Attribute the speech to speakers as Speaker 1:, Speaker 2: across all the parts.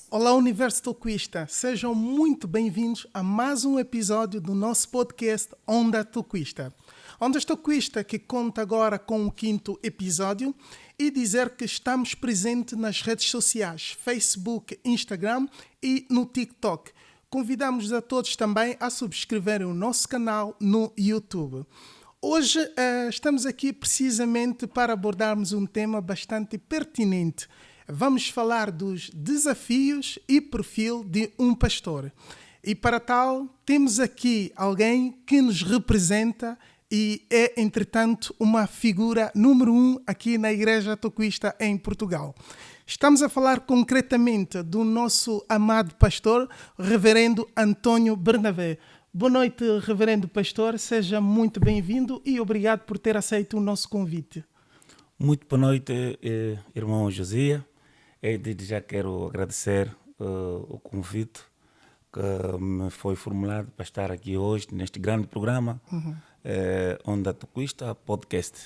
Speaker 1: Olá, Universo Toquista. Sejam muito bem-vindos a mais um episódio do nosso podcast Onda Toquista. Ondas Toquista que conta agora com o 5º episódio e dizer que estamos presentes nas redes sociais, Facebook, Instagram e no TikTok. Convidamos a todos também a subscreverem o nosso canal no YouTube. Hoje estamos aqui precisamente para abordarmos um tema bastante pertinente. Vamos falar dos desafios e perfil de um pastor. E para tal, temos aqui alguém que nos representa e é, entretanto, uma figura número 1 aqui na Igreja Toquista em Portugal. Estamos a falar concretamente do nosso amado pastor, Reverendo Antônio Bernabé. Boa noite, Reverendo Pastor. Seja muito bem-vindo e obrigado por ter aceito o nosso convite.
Speaker 2: Muito boa noite, irmão Josias. Desde já quero agradecer o convite que me foi formulado para estar aqui hoje neste grande programa, Onda Toquista Podcast.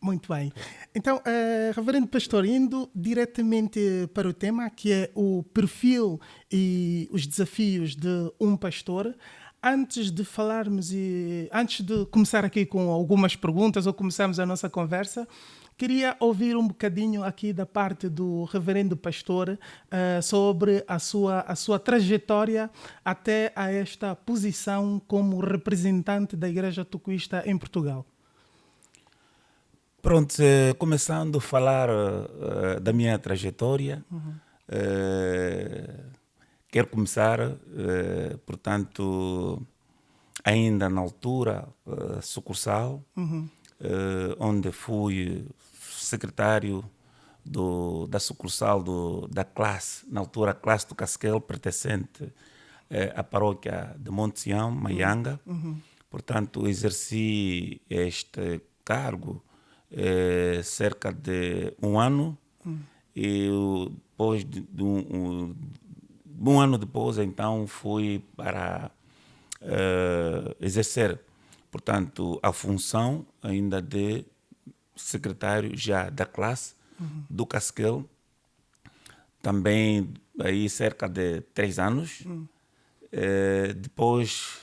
Speaker 1: Muito bem. Então, Reverendo Pastor, indo diretamente para o tema, que é o perfil e os desafios de um pastor, antes de falarmos e antes de começar aqui com algumas perguntas ou começarmos a nossa conversa, queria ouvir um bocadinho aqui da parte do Reverendo Pastor sobre a sua trajetória até a esta posição como representante da Igreja Toquista em Portugal.
Speaker 2: Pronto, começando a falar da minha trajetória, quero começar, portanto, ainda na altura sucursal, onde fui secretário da sucursal da classe, na altura a classe do Casquel, pertencente à paróquia de Monte Sião, Maianga. Portanto, exerci este cargo cerca de um ano e depois de um ano depois, então, fui para exercer, portanto, a função ainda de secretário já da classe do Casquel, também aí cerca de 3 anos. Depois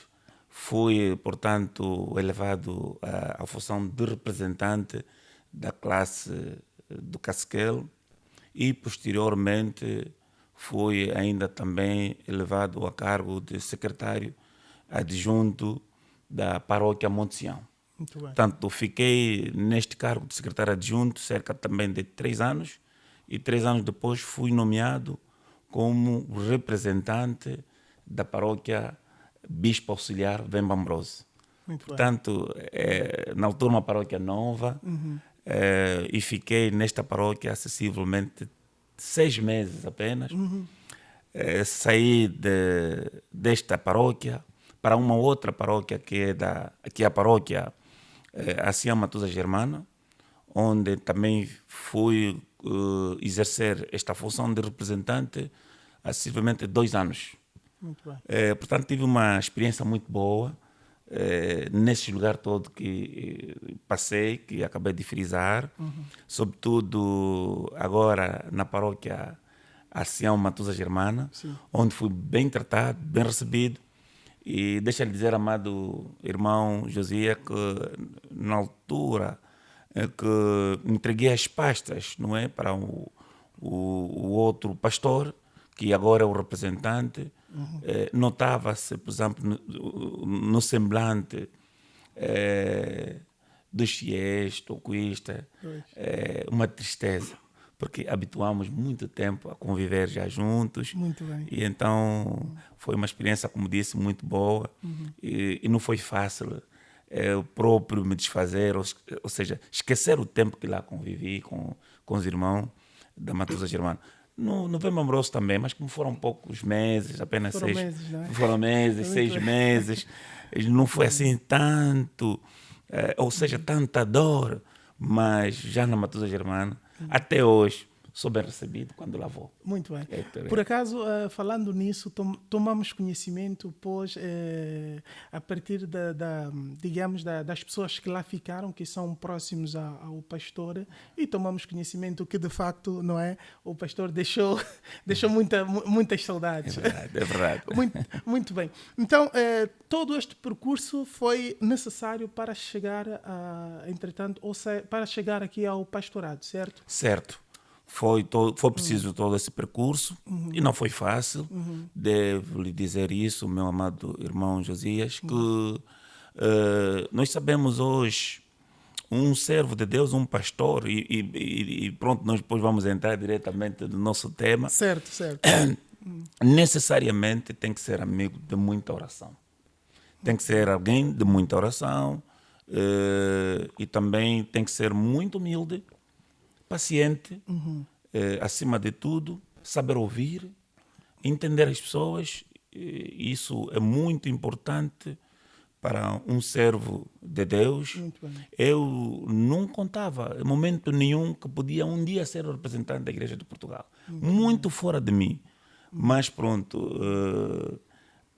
Speaker 2: fui, portanto, elevado à função de representante da classe do Casquel e, posteriormente, fui ainda também elevado a cargo de secretário adjunto da paróquia Monte Sião. Portanto, fiquei neste cargo de secretário adjunto cerca também de 3 anos e 3 anos depois fui nomeado como representante da paróquia Bispo Auxiliar Vemba Ambrose. Portanto, na altura uma paróquia nova e fiquei nesta paróquia acessivelmente 6 meses apenas. Saí desta paróquia para uma outra paróquia que é a paróquia Acião Matusa Germana, onde também fui exercer esta função de representante há sensivelmente 2 anos.
Speaker 1: Muito bem.
Speaker 2: Portanto, tive uma experiência muito boa nesse lugar todo que passei, que acabei de frisar, sobretudo agora na paróquia Acião Matusa Germana, onde fui bem tratado, bem recebido. E deixa-lhe dizer, amado irmão Josias, que na altura que entreguei as pastas, não é, para o outro pastor, que agora é o representante, notava-se, por exemplo, no semblante dos fiéis, toquistas, uma tristeza, porque habituamos muito tempo a conviver já juntos.
Speaker 1: Muito bem.
Speaker 2: E então foi uma experiência, como disse, muito boa. E não foi fácil eu próprio me desfazer, ou seja, esquecer o tempo que lá convivi com os irmãos da Matusa Germana. No Vemba Ambrose também, mas como foram poucos meses, apenas
Speaker 1: Foram meses, não é?
Speaker 2: Foram meses, 6 meses. Não foi assim tanto, ou seja, tanta dor, mas já na Matusa Germana, até hoje, sou bem recebido quando lá vou.
Speaker 1: Muito bem.
Speaker 2: É,
Speaker 1: Por acaso, falando nisso, tomamos conhecimento, pois, a partir digamos, das pessoas que lá ficaram, que são próximos ao pastor, e tomamos conhecimento que, de facto, não é? O pastor deixou muitas saudades.
Speaker 2: É verdade, é verdade.
Speaker 1: Muito bem. Então, todo este percurso foi necessário para chegar, entretanto, para chegar aqui ao pastorado, certo?
Speaker 2: Certo. Foi preciso todo esse percurso e não foi fácil. Devo lhe dizer isso, meu amado irmão Josias, que nós sabemos hoje um servo de Deus, um pastor, e pronto, nós depois vamos entrar diretamente no nosso tema.
Speaker 1: Certo, certo.
Speaker 2: Necessariamente tem que ser amigo de muita oração. Tem que ser alguém de muita oração e também tem que ser muito humilde, paciente, acima de tudo, saber ouvir, entender as pessoas. Isso é muito importante para um servo de Deus.
Speaker 1: Muito bem.
Speaker 2: Eu não contava em momento nenhum que podia um dia ser o representante da Igreja de Portugal. Muito fora de mim. Mas pronto,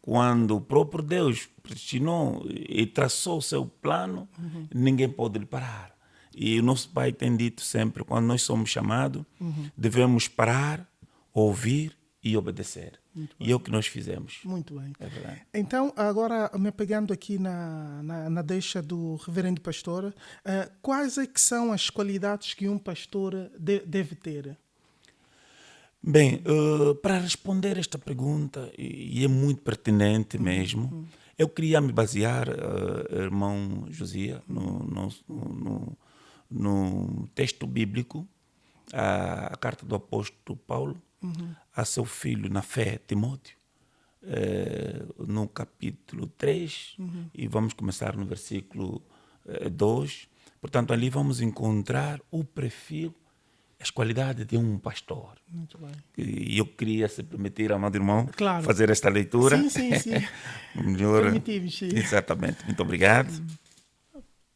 Speaker 2: quando o próprio Deus predestinou e traçou o seu plano, ninguém pode lhe parar. E o nosso Pai tem dito sempre, quando nós somos chamados, devemos parar, ouvir e obedecer. E é o que nós fizemos.
Speaker 1: Muito bem.
Speaker 2: É verdade.
Speaker 1: Então, agora, me pegando aqui na deixa do reverendo pastor, quais é que são as qualidades que um pastor deve ter?
Speaker 2: Bem, para responder esta pergunta, e é muito pertinente mesmo, eu queria me basear, irmão Josias, no texto bíblico, a carta do apóstolo Paulo a seu filho na fé, Timóteo, no capítulo 3, e vamos começar no versículo 2. Portanto, ali vamos encontrar o perfil, as qualidades de um pastor.
Speaker 1: Muito bem.
Speaker 2: E eu queria, se permitir, amado irmão,
Speaker 1: Claro.
Speaker 2: fazer esta leitura.
Speaker 1: Sim.
Speaker 2: Melhor.
Speaker 1: Permitimos, sim.
Speaker 2: Exatamente. Muito obrigado.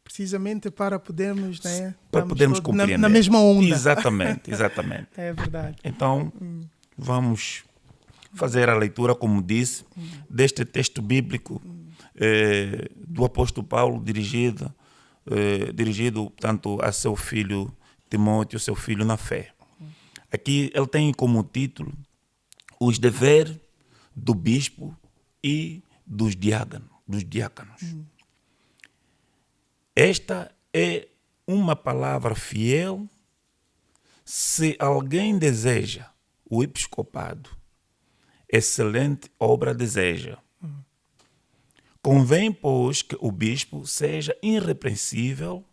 Speaker 1: Precisamente para podermos, né,
Speaker 2: Para
Speaker 1: estamos
Speaker 2: podermos
Speaker 1: todos
Speaker 2: compreender.
Speaker 1: na mesma onda.
Speaker 2: Exatamente.
Speaker 1: É verdade.
Speaker 2: Então, vamos fazer a leitura, como disse, deste texto bíblico do apóstolo Paulo, dirigido tanto a seu filho Timóteo, seu filho na fé. Aqui ele tem como título os deveres do bispo e dos diáconos. Esta é uma palavra fiel se alguém deseja o episcopado. Excelente obra deseja. Convém, pois, que o bispo seja irrepreensível,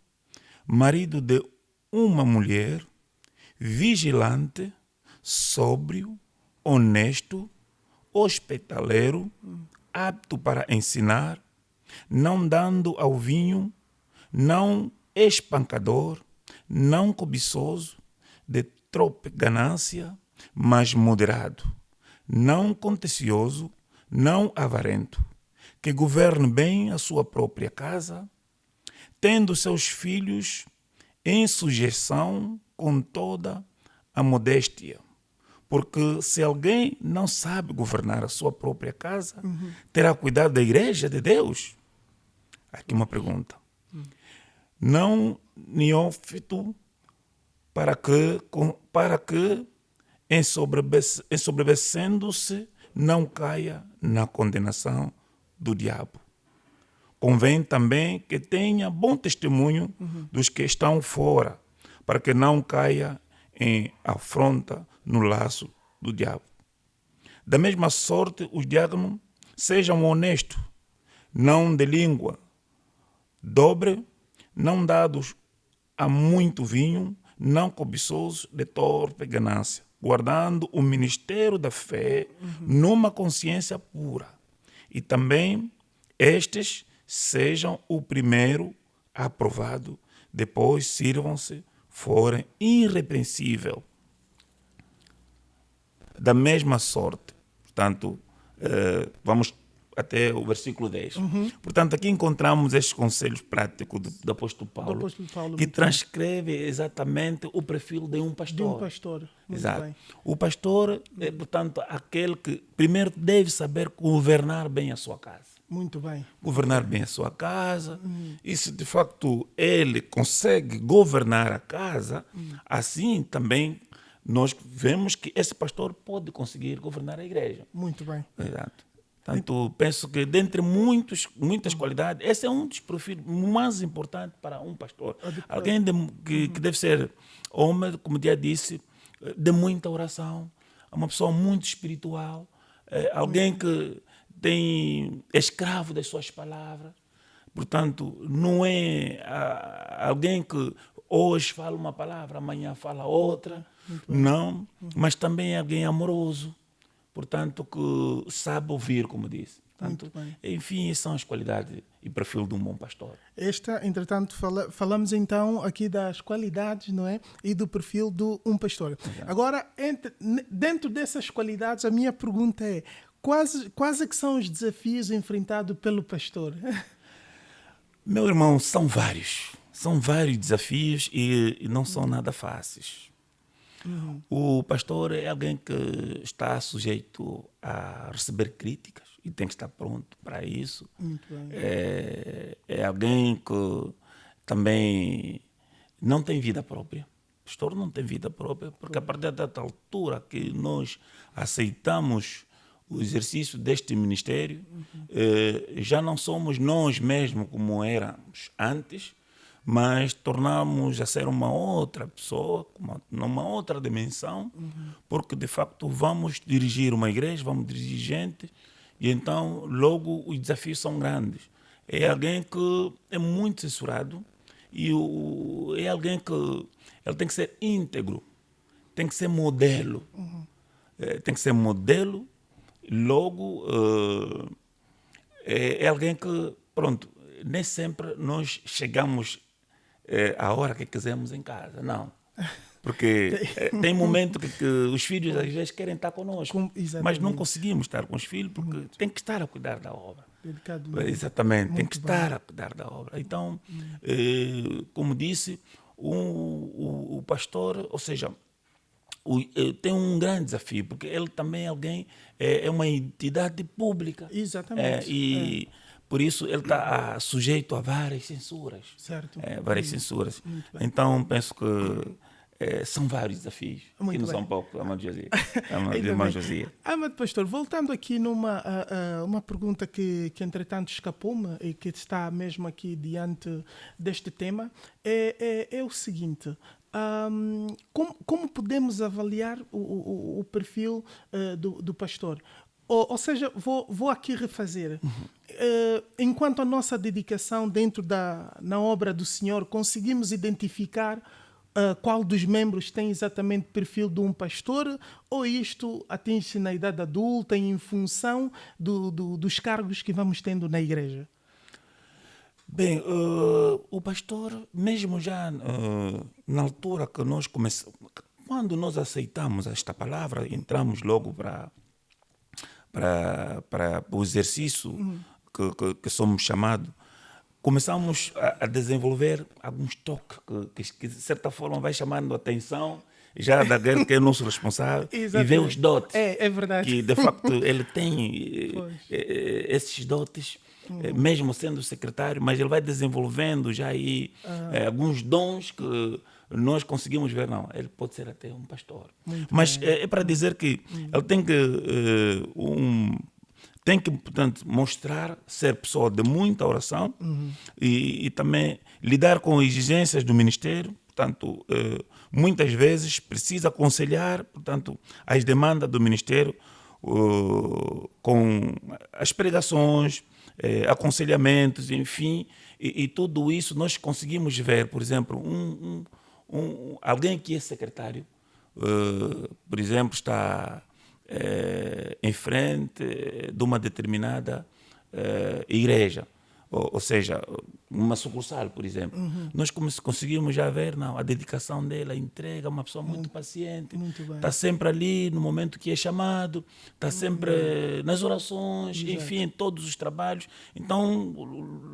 Speaker 2: marido de uma mulher, vigilante, sóbrio, honesto, hospitaleiro, apto para ensinar, não dando ao vinho, não espancador, não cobiçoso, de tropa ganância, mas moderado, não contencioso, não avarento, que governe bem a sua própria casa, tendo seus filhos em sujeição com toda a modéstia. Porque se alguém não sabe governar a sua própria casa, terá cuidado da igreja de Deus? Aqui uma pergunta. Não neófito, para que ensoberbecendo-se, não caia na condenação do diabo. Convém também que tenha bom testemunho dos que estão fora, para que não caia em afronta no laço do diabo. Da mesma sorte, os diáconos sejam honestos, não de língua dobre, não dados a muito vinho, não cobiçosos de torpe ganância, guardando o ministério da fé numa consciência pura. E também estes sejam o primeiro aprovado, depois sirvam-se, forem irrepreensíveis. Da mesma sorte, portanto, vamos até o versículo 10. Portanto, aqui encontramos estes conselhos práticos do apóstolo Paulo, que transcreve exatamente o perfil de um pastor.
Speaker 1: De um pastor, muito
Speaker 2: Exato.
Speaker 1: bem.
Speaker 2: O pastor é, portanto, aquele que primeiro deve saber governar bem a sua casa.
Speaker 1: Muito bem.
Speaker 2: Governar bem a sua casa. E se de facto ele consegue governar a casa, assim também nós vemos que esse pastor pode conseguir governar a igreja.
Speaker 1: Muito bem.
Speaker 2: Exato. Portanto, penso que dentre muitas qualidades, esse é um dos perfis mais importantes para um pastor. Alguém que deve ser homem, como já disse, de muita oração, uma pessoa muito espiritual, alguém que é escravo das suas palavras. Portanto, não é alguém que hoje fala uma palavra, amanhã fala outra. Não, mas também é alguém amoroso. Portanto, que sabe ouvir, como disse. Portanto, enfim, essas são as qualidades e perfil de um bom pastor.
Speaker 1: Entretanto, falamos então aqui das qualidades, não é? E do perfil de um pastor.
Speaker 2: Exato.
Speaker 1: Agora, dentro dessas qualidades, a minha pergunta é: quais é que são os desafios enfrentados pelo pastor?
Speaker 2: Meu irmão, são vários. São vários desafios e não são nada fáceis. O pastor é alguém que está sujeito a receber críticas e tem que estar pronto para isso.
Speaker 1: Muito bem.
Speaker 2: É alguém que também não tem vida própria. O pastor não tem vida própria, porque a partir da altura que nós aceitamos o exercício deste ministério, já não somos nós mesmos como éramos antes, mas tornamos a ser uma outra pessoa, numa outra dimensão, porque de facto vamos dirigir uma igreja, vamos dirigir gente, e então logo os desafios são grandes. É alguém que é muito censurado e é alguém que ele tem que ser íntegro, tem que ser modelo, tem que ser modelo, logo é alguém que, pronto, nem sempre nós chegamos a hora que quisermos em casa, não. Porque tem momento que os filhos às vezes querem estar connosco, mas não conseguimos estar com os filhos porque tem que estar a cuidar da obra. Exatamente, tem que estar a cuidar da obra. Então, como disse, o pastor, ou seja, tem um grande desafio, porque ele também é alguém, é uma entidade pública.
Speaker 1: Exatamente.
Speaker 2: Por isso ele está sujeito a várias censuras.
Speaker 1: Certo.
Speaker 2: Várias censuras. Então penso que são vários desafios.
Speaker 1: Muito
Speaker 2: e não
Speaker 1: bem.
Speaker 2: são poucos, Amado Josia.
Speaker 1: Amado pastor, voltando aqui numa uma pergunta que entretanto escapou-me e que está mesmo aqui diante deste tema, é o seguinte: como podemos avaliar o perfil do pastor? Ou seja, vou aqui refazer. Enquanto a nossa dedicação na obra do Senhor, conseguimos identificar qual dos membros tem exatamente o perfil de um pastor, ou isto atinge-se na idade adulta em função dos cargos que vamos tendo na igreja?
Speaker 2: Bem, o pastor, mesmo já na altura que nós começamos, quando nós aceitamos esta palavra, entramos logo para o exercício que somos chamados, começamos a desenvolver alguns toques que de certa forma vai chamando a atenção já daquele que é o nosso responsável e vê os dotes.
Speaker 1: É verdade.
Speaker 2: Que de facto ele tem esses dotes, mesmo sendo secretário, mas ele vai desenvolvendo já aí alguns dons que nós conseguimos ver. Não, ele pode ser até um pastor. Mas é para dizer que ele tem que, portanto, mostrar ser pessoa de muita oração e também lidar com exigências do ministério. Portanto, muitas vezes precisa aconselhar, portanto, as demandas do ministério com as pregações, aconselhamentos, enfim, e tudo isso nós conseguimos ver, por exemplo, alguém que é secretário, por exemplo, está em frente de uma determinada igreja, ou seja, uma sucursal, por exemplo. Nós conseguimos já ver, não, a dedicação dele, a entrega, uma pessoa muito paciente,
Speaker 1: muito bem.
Speaker 2: está sempre ali no momento que é chamado, está sempre nas orações,
Speaker 1: Exato.
Speaker 2: enfim, em todos os trabalhos. Então,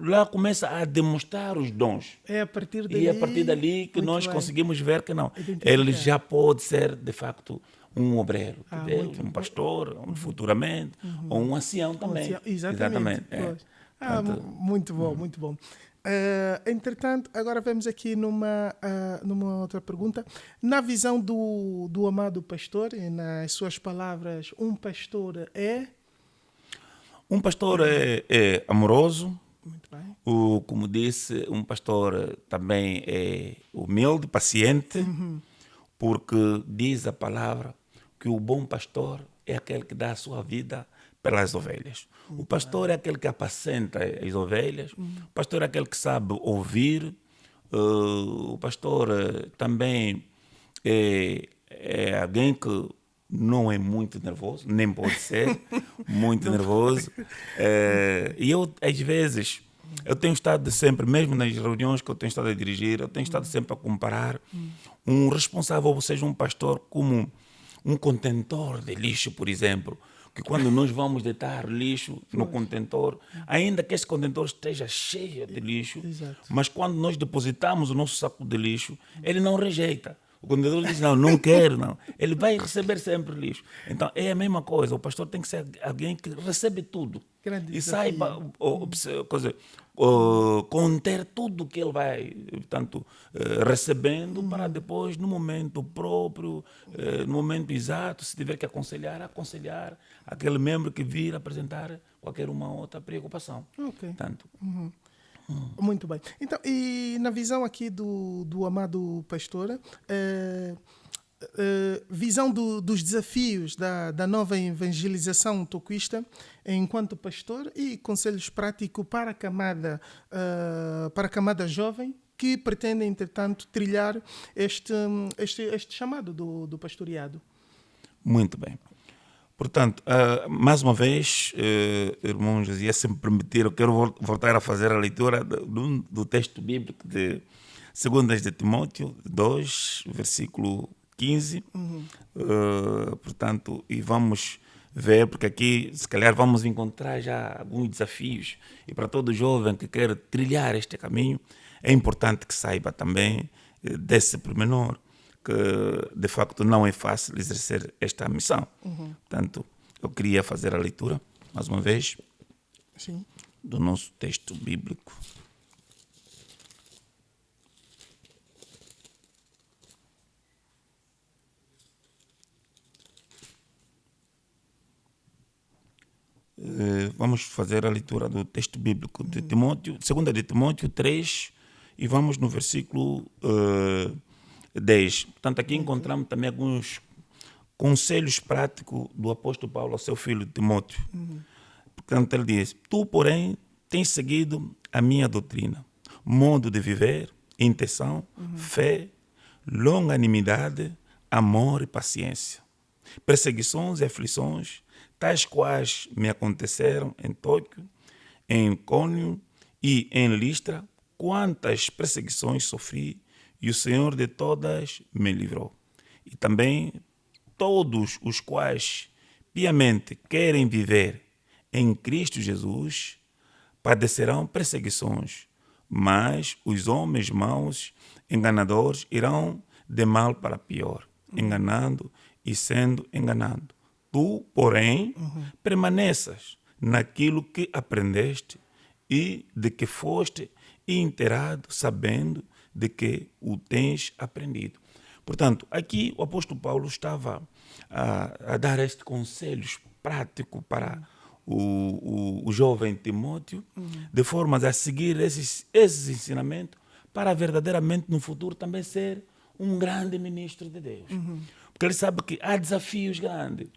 Speaker 2: lá começa a demonstrar os dons.
Speaker 1: É a partir dali,
Speaker 2: E é a partir dali que
Speaker 1: muito
Speaker 2: nós
Speaker 1: bem.
Speaker 2: conseguimos ver que não,
Speaker 1: Identificar.
Speaker 2: ele já pode ser, de facto, um obreiro,
Speaker 1: muito
Speaker 2: um pastor, futuramente, ou um ancião também.
Speaker 1: Exatamente.
Speaker 2: É.
Speaker 1: Pois.
Speaker 2: Portanto,
Speaker 1: Muito bom, muito bom. Entretanto, agora vamos aqui numa outra pergunta. Na visão do amado pastor, e nas suas palavras, um pastor é?
Speaker 2: um pastor é amoroso,
Speaker 1: Muito bem.
Speaker 2: como disse, um pastor também é humilde, paciente, porque diz a palavra que o bom pastor é aquele que dá a sua vida pelas ovelhas. O pastor é aquele que apacenta as ovelhas, o pastor é aquele que sabe ouvir, o pastor também é alguém que não é muito nervoso, nem pode ser muito nervoso. E eu, às vezes, eu tenho estado sempre, mesmo nas reuniões que eu tenho estado a dirigir, eu tenho estado sempre a comparar um responsável, ou seja, um pastor, como um contentor de lixo, por exemplo. Que quando nós vamos deitar lixo no contentor, ainda que esse contentor esteja cheio de lixo,
Speaker 1: Exato.
Speaker 2: mas quando nós depositamos o nosso saco de lixo, ele não rejeita. O contentor diz, não quero, não. Ele vai receber sempre lixo. Então, é a mesma coisa. O pastor tem que ser alguém que recebe tudo.
Speaker 1: Grande
Speaker 2: E
Speaker 1: desafio.
Speaker 2: saiba conter tudo que ele vai, portanto, recebendo para depois, no momento próprio, no momento exato, se tiver que aconselhar aquele membro que vir apresentar qualquer uma outra preocupação.
Speaker 1: Ok.
Speaker 2: Portanto,
Speaker 1: Muito bem. Então, e na visão aqui do amado pastor, visão dos desafios da nova evangelização toquista enquanto pastor e conselhos práticos para a camada jovem que pretende, entretanto, trilhar este chamado do pastoreado.
Speaker 2: muito bem. Portanto, mais uma vez, irmão Josias, se me permitir, eu quero voltar a fazer a leitura do texto bíblico de 2 de Timóteo 2, versículo 15. Portanto, e vamos ver, porque aqui, se calhar, vamos encontrar já alguns desafios. E para todo jovem que quer trilhar este caminho, é importante que saiba também desse pormenor, que de facto não é fácil exercer esta missão. Portanto, eu queria fazer a leitura, mais uma vez,
Speaker 1: Sim.
Speaker 2: do nosso texto bíblico. Vamos fazer a leitura do texto bíblico de Timóteo, 2 de Timóteo 3, e vamos no versículo 10. Portanto, aqui encontramos também alguns conselhos práticos do apóstolo Paulo ao seu filho Timóteo. Portanto, ele diz: tu, porém, tens seguido a minha doutrina, modo de viver, intenção, fé, longanimidade, amor e paciência, perseguições e aflições, tais quais me aconteceram em Tóquio, em Icônio e em Listra, quantas perseguições sofri, e o Senhor de todas me livrou. E também todos os quais piamente querem viver em Cristo Jesus padecerão perseguições, mas os homens maus, enganadores, irão de mal para pior, enganando e sendo enganado. Tu, porém, permaneças naquilo que aprendeste e de que foste inteirado, sabendo de que o tens aprendido. Portanto, aqui o apóstolo Paulo estava a dar estes conselhos práticos para o jovem Timóteo, de forma a seguir esses ensinamentos para verdadeiramente no futuro também ser um grande ministro de Deus. Porque ele sabe que há desafios grandes.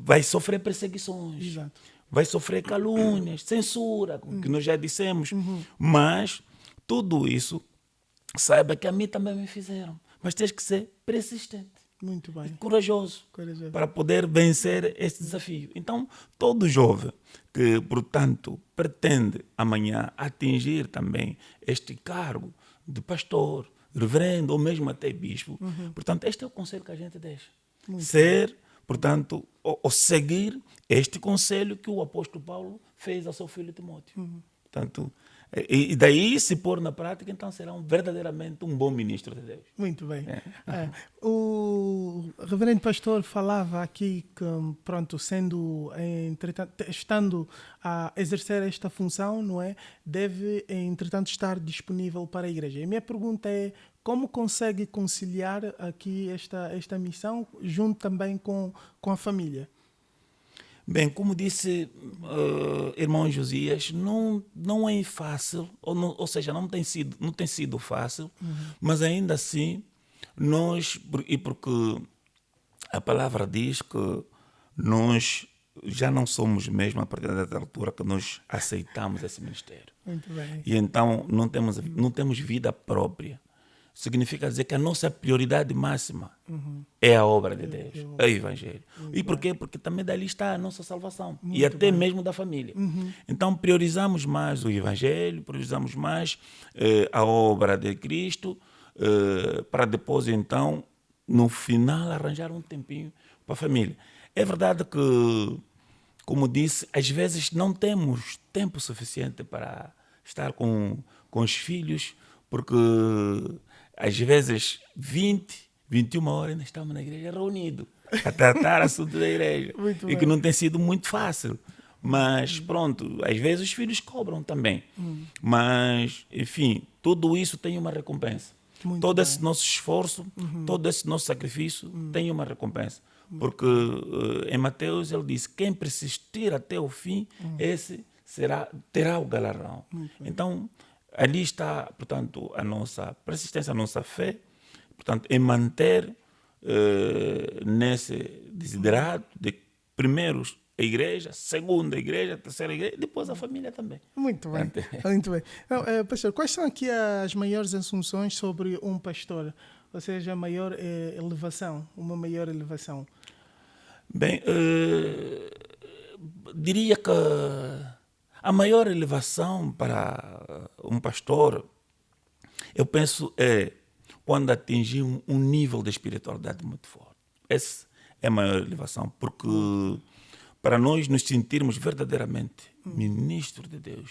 Speaker 2: Vai sofrer perseguições,
Speaker 1: Exato.
Speaker 2: vai sofrer calúnias, censura, que nós já dissemos, mas tudo isso, saiba que a mim também me fizeram. Mas tens que ser persistente.
Speaker 1: Muito bem.
Speaker 2: corajoso,
Speaker 1: Corajoso.
Speaker 2: para poder vencer este desafio. Então, todo jovem que, portanto, pretende amanhã atingir também este cargo de pastor, reverendo ou mesmo até bispo, portanto, este é o conselho que a gente deixa. Ser, portanto, ou seguir este conselho que o apóstolo Paulo fez ao seu filho Timóteo. Portanto, e daí se pôr na prática, então será verdadeiramente um bom ministro de Deus.
Speaker 1: Muito bem. O reverendo pastor falava aqui que, pronto, estando a exercer esta função, não é, deve, entretanto, estar disponível para a igreja. E a minha pergunta é, como consegue conciliar aqui esta missão junto também com a família?
Speaker 2: Bem, como disse irmão Josias, não é fácil, ou seja, não tem sido fácil, mas ainda assim, porque a palavra diz que nós já não somos mesmo a partir da altura que nós aceitamos esse ministério.
Speaker 1: Muito bem.
Speaker 2: E então não temos vida própria. Significa dizer que a nossa prioridade máxima é a obra de Deus, é o Evangelho. E por quê? Porque também dali está a nossa salvação e até mesmo da família. Então priorizamos mais o Evangelho, priorizamos mais a obra de Cristo, para depois então, no final, arranjar um tempinho para a família. É verdade que, como disse, às vezes não temos tempo suficiente para estar com os filhos, porque às vezes 20, 21 horas ainda estamos na igreja reunidos a tratar assunto da igreja. E que não tem sido muito fácil. Mas pronto, às vezes os filhos cobram também. Mas, enfim, tudo isso tem uma recompensa. Todo esse nosso esforço, todo esse nosso sacrifício tem uma recompensa. Porque em Mateus ele diz, quem persistir até o fim, esse terá o galardão. Então, ali está, portanto, a nossa persistência, a nossa fé, portanto, em manter nesse desiderado de primeiro a igreja, segundo a igreja, terceira igreja, e depois a família também.
Speaker 1: Muito bem, muito bem. Então, pastor, quais são aqui as maiores assunções sobre um pastor? Ou seja, a maior elevação, uma maior elevação?
Speaker 2: Bem, diria que a maior elevação para um pastor, eu penso, é quando atingir um nível de espiritualidade muito forte. Essa é a maior elevação, porque para nós nos sentirmos verdadeiramente ministros de Deus,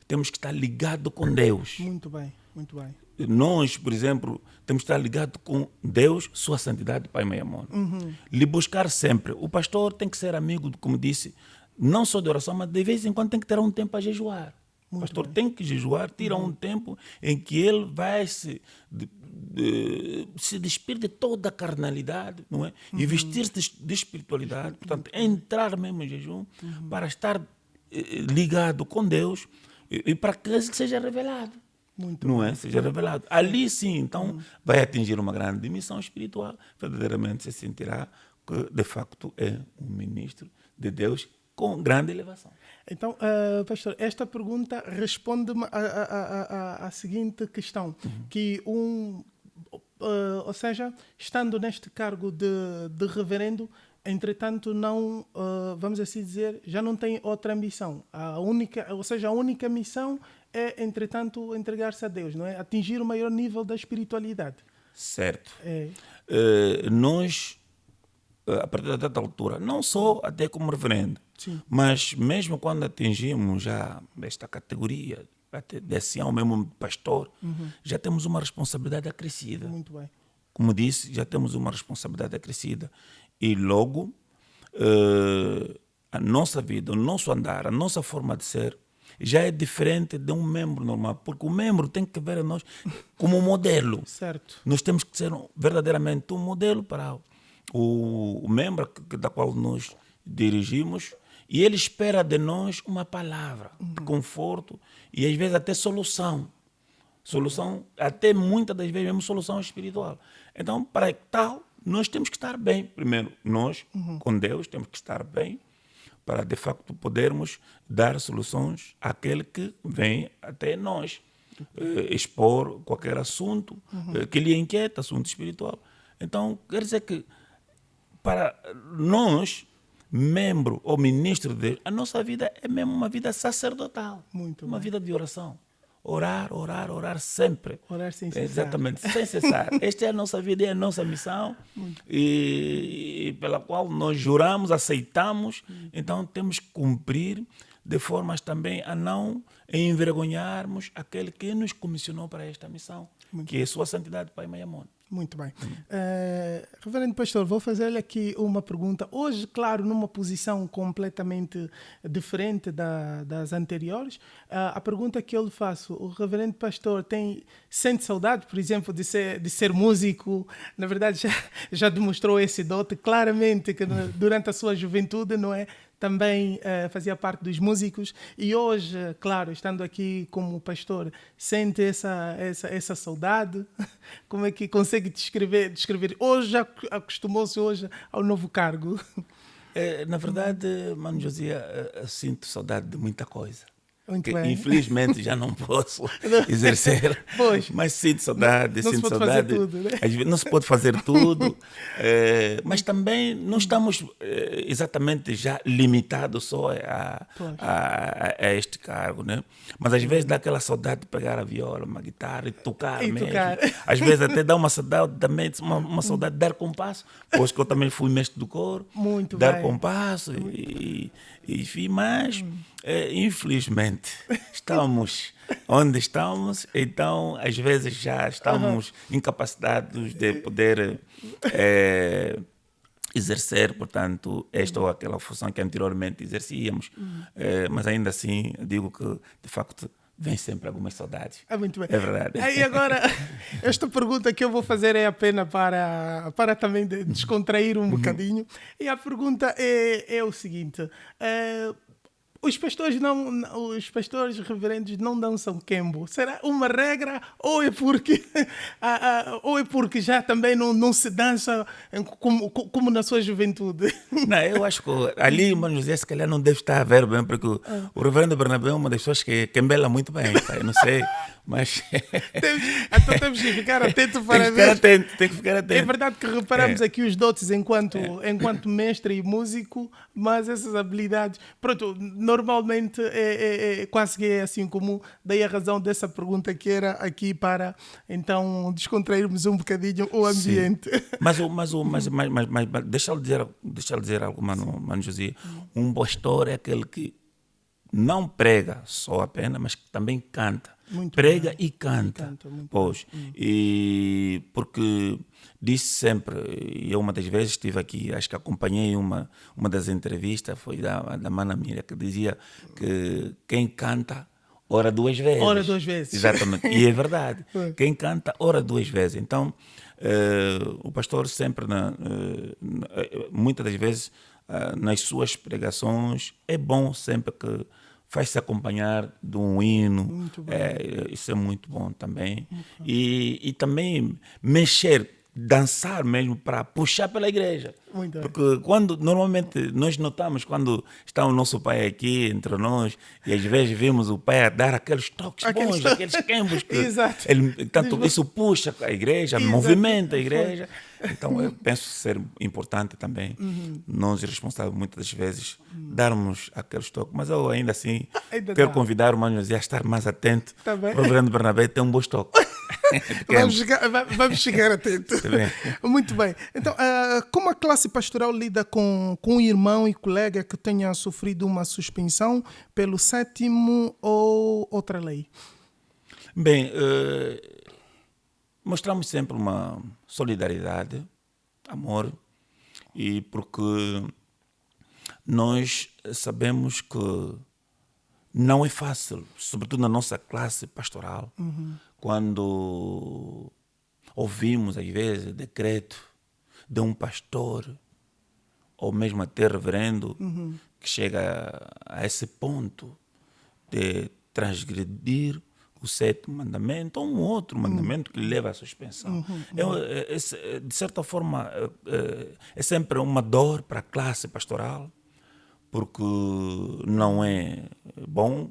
Speaker 2: temos que estar ligados com Deus.
Speaker 1: Muito bem, muito bem.
Speaker 2: Nós, por exemplo, temos que estar ligados com Deus, Sua Santidade, Pai Mãe Amor. Lhe buscar sempre. O pastor tem que ser amigo, como disse, não só de oração, mas de vez em quando tem que ter um tempo a jejuar. O pastor tem que jejuar, tira um tempo em que ele vai se despir de toda a carnalidade, não é? E vestir-se de espiritualidade, portanto, entrar mesmo em jejum para estar ligado com Deus e para que ele seja revelado. Não é? Seja revelado. Ali sim, então, vai atingir uma grande dimensão espiritual, verdadeiramente se sentirá que, de facto, é um ministro de Deus com grande elevação.
Speaker 1: Então, pastor, esta pergunta responde-me à seguinte questão, que ou seja, estando neste cargo de reverendo, entretanto, não, vamos assim dizer, já não tem outra missão. A única missão é, entretanto, entregar-se a Deus, não é? Atingir o maior nível da espiritualidade.
Speaker 2: Certo. Nós, a partir desta altura, não só até como reverendo, mas mesmo quando atingimos já esta categoria, até de ancião, mesmo pastor, já temos uma responsabilidade acrescida.
Speaker 1: Muito bem.
Speaker 2: Como disse, já temos uma responsabilidade acrescida. E logo, a nossa vida, o nosso andar, a nossa forma de ser, já é diferente de um membro normal, porque o membro tem que ver a nós como um modelo.
Speaker 1: Certo.
Speaker 2: Nós temos que ser verdadeiramente um modelo para o membro da qual nos dirigimos, e ele espera de nós uma palavra de conforto e às vezes até solução. Solução, até muitas das vezes mesmo solução espiritual. Então, para tal, nós temos que estar bem. Primeiro, nós, com Deus, temos que estar bem para, de facto, podermos dar soluções àquele que vem até nós, expor qualquer assunto que lhe inquieta, assunto espiritual. Então, quer dizer que para nós, membro ou ministro de Deus, a nossa vida é mesmo uma vida sacerdotal.
Speaker 1: Muito
Speaker 2: uma
Speaker 1: bem.
Speaker 2: vida de oração. Orar, orar, orar sempre.
Speaker 1: Orar sem cessar.
Speaker 2: Exatamente, sem cessar. Esta é a nossa vida, é a nossa missão e pela qual nós juramos, aceitamos. Então temos que cumprir de formas também a não envergonharmos aquele que nos comissionou para esta missão, que é Sua Santidade Pai Mayamon.
Speaker 1: Muito bem. Reverendo Pastor, vou fazer-lhe aqui uma pergunta. Hoje, claro, numa posição completamente diferente das anteriores, a pergunta que eu lhe faço, o Reverendo Pastor sente saudade, por exemplo, de ser músico? Na verdade, já demonstrou esse dote claramente que durante a sua juventude, não é? Também fazia parte dos músicos e hoje, claro, estando aqui como pastor, sente essa saudade? Como é que consegue descrever? Hoje já acostumou-se hoje ao novo cargo?
Speaker 2: Na verdade, Mano Josias, sinto saudade de muita coisa.
Speaker 1: Muito
Speaker 2: que
Speaker 1: bem.
Speaker 2: Infelizmente já não posso exercer,
Speaker 1: Pois.
Speaker 2: mas sinto saudade,
Speaker 1: Não se
Speaker 2: sinto
Speaker 1: pode
Speaker 2: saudade.
Speaker 1: fazer tudo, né?
Speaker 2: Às vezes não se pode fazer tudo, mas também não estamos exatamente já limitados só a este cargo, né? Mas às vezes dá aquela saudade de pegar a viola, uma guitarra e tocar mesmo.
Speaker 1: Tocar.
Speaker 2: Às vezes até dá uma saudade também, uma saudade de dar compasso, pois que eu também fui mestre do coro,
Speaker 1: Muito
Speaker 2: dar
Speaker 1: bem.
Speaker 2: compasso enfim, mas infelizmente estamos onde estamos, então às vezes já estamos incapacitados de poder exercer, portanto, esta ou aquela função que anteriormente exercíamos, mas ainda assim digo que de facto vem sempre algumas saudades.
Speaker 1: Muito bem.
Speaker 2: É verdade.
Speaker 1: E agora, esta pergunta que eu vou fazer é apenas para também descontrair um bocadinho. E a pergunta é o seguinte: os pastores reverendos não dançam quembo. Será uma regra ou é porque já também não se dança como na sua juventude?
Speaker 2: Não, eu acho que ali, Mano José, se calhar não deve estar a ver bem, porque o reverendo Bernabé é uma das pessoas que embela muito bem, tá? Eu não sei, mas...
Speaker 1: Então temos que ficar atento para ver.
Speaker 2: Tem que ficar atento.
Speaker 1: É verdade que reparamos aqui os dotes enquanto mestre e músico, mas essas habilidades, pronto, normalmente é quase que é assim comum, daí a razão dessa pergunta que era aqui para então descontrairmos um bocadinho o ambiente.
Speaker 2: Sim. Mas deixa-lhe dizer algo, Mano José. Um pastor é aquele que não prega só apenas, mas que também canta.
Speaker 1: Muito
Speaker 2: prega
Speaker 1: bem.
Speaker 2: e canta.
Speaker 1: Muito
Speaker 2: pois. E porque disse sempre, e eu uma das vezes estive aqui, acho que acompanhei uma das entrevistas, foi da Mana Mira, que dizia que quem canta ora duas vezes.
Speaker 1: Ora duas vezes.
Speaker 2: Exatamente. E é verdade. Quem canta ora duas vezes. Então, o pastor sempre, muitas das vezes, nas suas pregações, é bom sempre que faz-se acompanhar de um hino. Isso é muito bom também. E também mexer, dançar mesmo para puxar pela igreja.
Speaker 1: Muito
Speaker 2: porque normalmente nós notamos quando está o nosso pai aqui entre nós e às vezes vemos o pai a dar aqueles toques bons, aqueles quembos que isso puxa a igreja, movimenta a igreja. Então eu penso ser importante também nós responsáveis muitas das vezes darmos aqueles toques, mas eu ainda assim quero convidar o Mano José a estar mais atento.
Speaker 1: Tá bem.
Speaker 2: O reverendo Bernabé tem um bom toque.
Speaker 1: Vamos chegar atento. Muito bem. Então, como a classe pastoral lida com um irmão e colega que tenha sofrido uma suspensão pelo 7º ou outra lei?
Speaker 2: Bem, mostramos sempre uma solidariedade, amor, e porque nós sabemos que não é fácil, sobretudo na nossa classe pastoral, quando ouvimos, às vezes, decreto de um pastor, ou mesmo até reverendo, que chega a esse ponto de transgredir o 7º mandamento, ou um outro mandamento que lhe leva à suspensão. De certa forma, é sempre uma dor para a classe pastoral, porque não é bom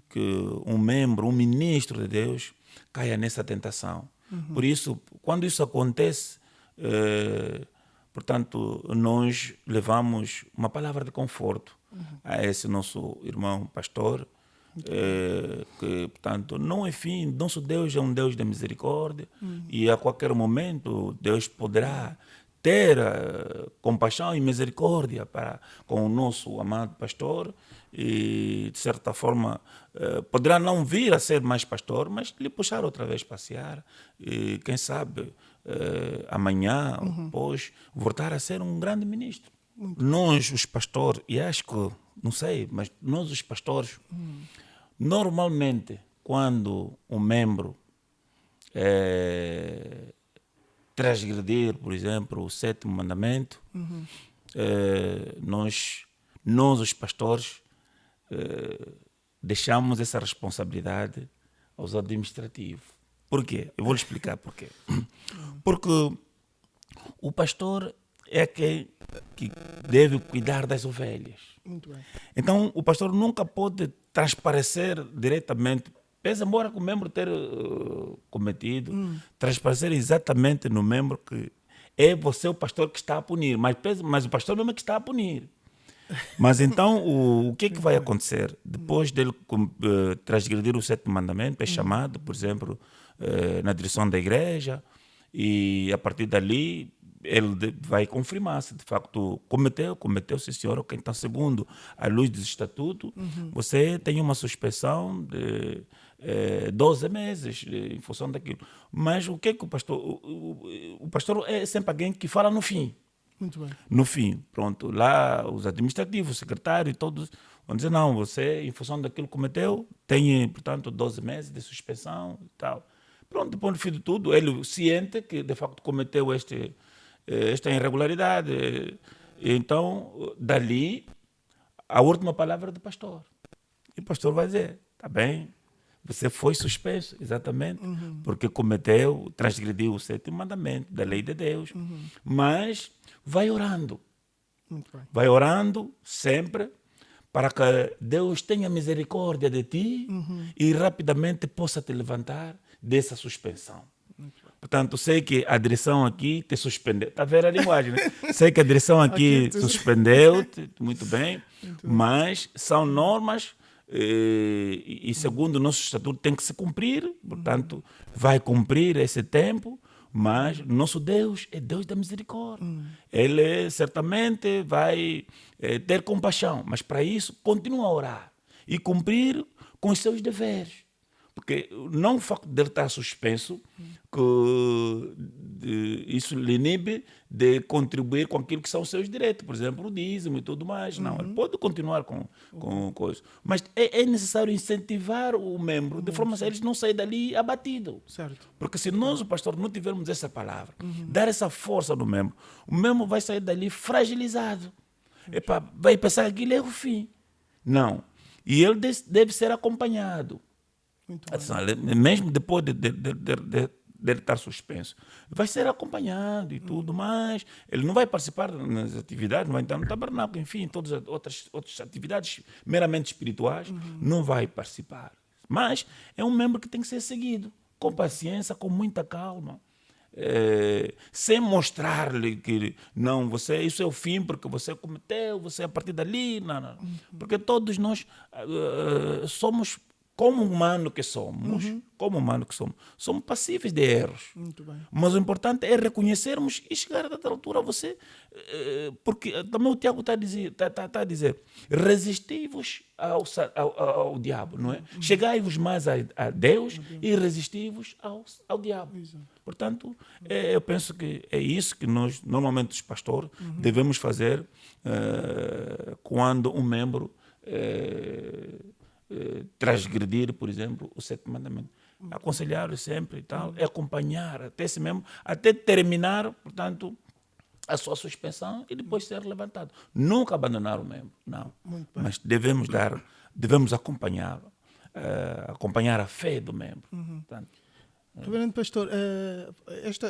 Speaker 2: que um membro, um ministro de Deus, caia nessa tentação. Por isso, quando isso acontece, Portanto, nós levamos uma palavra de conforto a esse nosso irmão pastor, que, portanto, não é fim, nosso Deus é um Deus de misericórdia e a qualquer momento Deus poderá ter compaixão e misericórdia com o nosso amado pastor e, de certa forma, poderá não vir a ser mais pastor, mas lhe puxar outra vez passear e, quem sabe, amanhã ou depois, voltar a ser um grande ministro. Nós, os pastores, e acho que, não sei, mas nós, os pastores, normalmente, quando um membro transgredir, por exemplo, o 7º mandamento, nós, os pastores, deixamos essa responsabilidade aos administrativos. Por quê? Eu vou lhe explicar por quê. Porque o pastor é quem que deve cuidar das ovelhas.
Speaker 1: Muito bem.
Speaker 2: Então, o pastor nunca pode transparecer diretamente, pese embora que o membro ter cometido, transparecer exatamente no membro que é você o pastor que está a punir, mas o pastor mesmo é que está a punir. Mas então, o que é que vai acontecer? Depois dele transgredir o 7º mandamento, é chamado, por exemplo, na direção da igreja, e a partir dali ele vai confirmar se de facto cometeu, sim senhor, ok. Então, segundo a luz do estatuto, você tem uma suspensão de 12 meses em função daquilo. Mas o que é que o pastor é sempre alguém que fala no fim.
Speaker 1: Muito bem.
Speaker 2: No fim, pronto, lá os administrativos, o secretário, todos vão dizer, não, você, em função daquilo que cometeu, tem, portanto, 12 meses de suspensão e tal. Pronto, depois, no fim de tudo, ele ciente que, de facto, cometeu esta irregularidade. Então, dali, a última palavra do pastor. E o pastor vai dizer, está bem, você foi suspenso, exatamente, porque transgrediu o 7º mandamento da lei de Deus. Mas vai orando.
Speaker 1: Muito bem.
Speaker 2: Vai orando sempre para que Deus tenha misericórdia de ti e rapidamente possa te levantar dessa suspensão. Portanto, sei que a direção aqui te suspendeu. Está a ver a linguagem, né? Sei que a direção aqui suspendeu-te, muito bem, mas são normas e segundo o nosso estatuto tem que se cumprir, portanto, vai cumprir esse tempo, mas nosso Deus é Deus da misericórdia. Ele certamente vai ter compaixão, mas para isso continua a orar e cumprir com os seus deveres. Porque não o facto de ele estar suspenso, que isso lhe inibe de contribuir com aquilo que são os seus direitos, por exemplo, o dízimo e tudo mais. Não, ele pode continuar com coisas. Mas é necessário incentivar o membro, de forma a eles não saírem dali abatido.
Speaker 1: Certo.
Speaker 2: Porque se nós, o pastor, não tivermos essa palavra, dar essa força no membro, o membro vai sair dali fragilizado. Vai pensar que aquilo é o fim. Não. E ele deve ser acompanhado. Mesmo depois de ele estar suspenso, vai ser acompanhado e tudo mais. Ele não vai participar nas atividades, não vai entrar no tabernáculo, enfim, todas as outras atividades meramente espirituais, não vai participar. Mas é um membro que tem que ser seguido, com paciência, com muita calma. Sem mostrar-lhe que não, isso é o fim porque você cometeu, você a partir dali, não. Porque todos nós somos, como humano que somos, somos passíveis de erros.
Speaker 1: Muito bem.
Speaker 2: Mas o importante é reconhecermos e chegar a dada altura a você, porque também o Tiago está a dizer, resisti-vos ao diabo, não é? Chegai-vos mais a Deus e resisti-vos ao diabo.
Speaker 1: Exato.
Speaker 2: Portanto, eu penso que é isso que nós, normalmente os pastores, devemos fazer quando um membro transgredir, por exemplo, o 7º mandamento. Aconselhar sempre e tal, acompanhar até esse mesmo, até terminar, portanto, a sua suspensão e depois ser levantado. Nunca abandonar o membro, não. Mas devemos acompanhar a fé do membro. Portanto,
Speaker 1: Reverendo Pastor,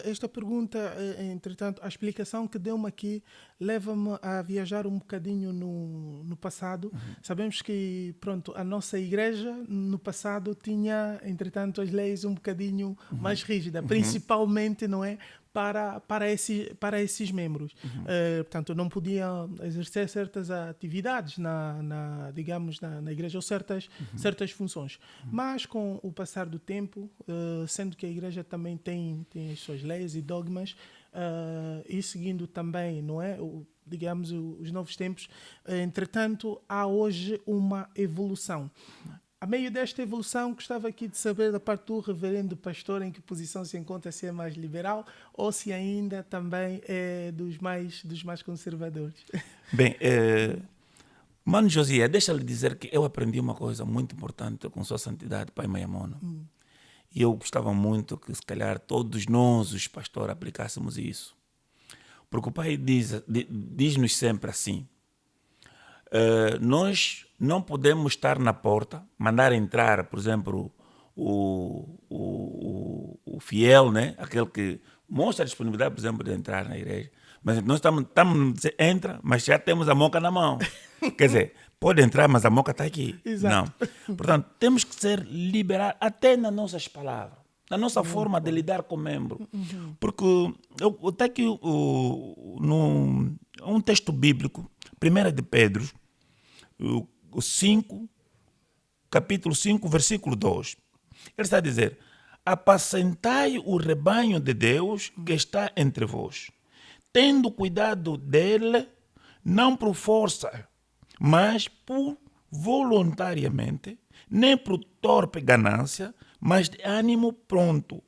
Speaker 1: esta pergunta, entretanto, a explicação que deu-me aqui leva-me a viajar um bocadinho no passado. Sabemos que, pronto, a nossa igreja no passado tinha, entretanto, as leis um bocadinho mais rígidas, principalmente, não é? Para esses membros. Portanto, não podiam exercer certas atividades digamos, na igreja, ou certas funções. Mas, com o passar do tempo, sendo que a igreja também tem as suas leis e dogmas, e seguindo também, não é? Digamos, os novos tempos, entretanto, há hoje uma evolução. A meio desta evolução, gostava aqui de saber da parte do reverendo pastor em que posição se encontra, se é mais liberal ou se ainda também é dos mais conservadores.
Speaker 2: Bem, Mano Josias, deixa-lhe dizer que eu aprendi uma coisa muito importante com Sua Santidade, Pai Mayamona. E eu gostava muito que, se calhar, todos nós, os pastores, aplicássemos isso. Porque o Pai diz-nos sempre assim, nós não podemos estar na porta, mandar entrar, por exemplo, o fiel, né? Aquele que mostra a disponibilidade, por exemplo, de entrar na igreja. Mas nós entra, mas já temos a moca na mão. Quer dizer, pode entrar, mas a moca está aqui.
Speaker 1: Exato.
Speaker 2: Não. Portanto, temos que ser liberados até nas nossas palavras, na nossa forma de lidar com o membro. Porque está aqui um texto bíblico, 1 de Pedro, capítulo 5, versículo 2. Ele está a dizer: apacentai o rebanho de Deus que está entre vós, tendo cuidado dele, não por força, mas por voluntariamente, nem por torpe ganância, mas de ânimo pronto,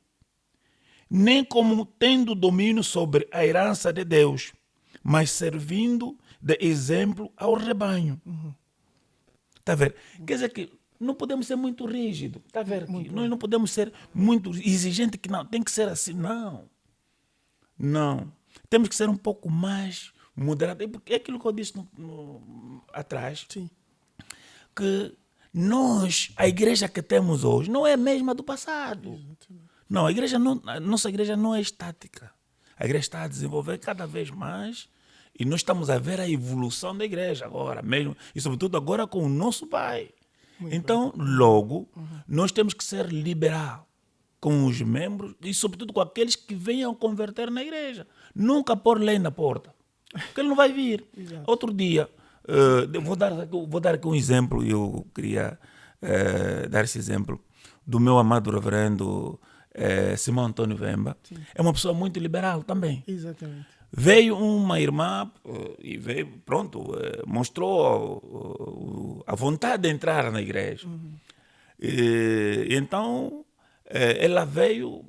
Speaker 2: nem como tendo domínio sobre a herança de Deus, mas servindo de exemplo ao rebanho. Está a ver? Quer dizer que não podemos ser muito rígidos. Está a ver? Nós não podemos ser muito exigentes, que não, tem que ser assim. Não. Não. Temos que ser um pouco mais moderados. É aquilo que eu disse atrás.
Speaker 1: Sim.
Speaker 2: Que a igreja que temos hoje, não é a mesma do passado. Exatamente. Não, a nossa igreja não é estática. A igreja está a desenvolver cada vez mais. E nós estamos a ver a evolução da igreja agora mesmo, e sobretudo agora com o nosso Pai. Então, logo, nós temos que ser liberal com os membros e sobretudo com aqueles que venham converter na igreja. Nunca pôr lei na porta, porque ele não vai vir.
Speaker 1: Exato.
Speaker 2: Outro dia, vou dar aqui um exemplo, e eu queria dar esse exemplo do meu amado reverendo Simão Antônio Vemba. Sim. É uma pessoa muito liberal também.
Speaker 1: Exatamente.
Speaker 2: Veio uma irmã e veio, mostrou a vontade de entrar na igreja. E então ela veio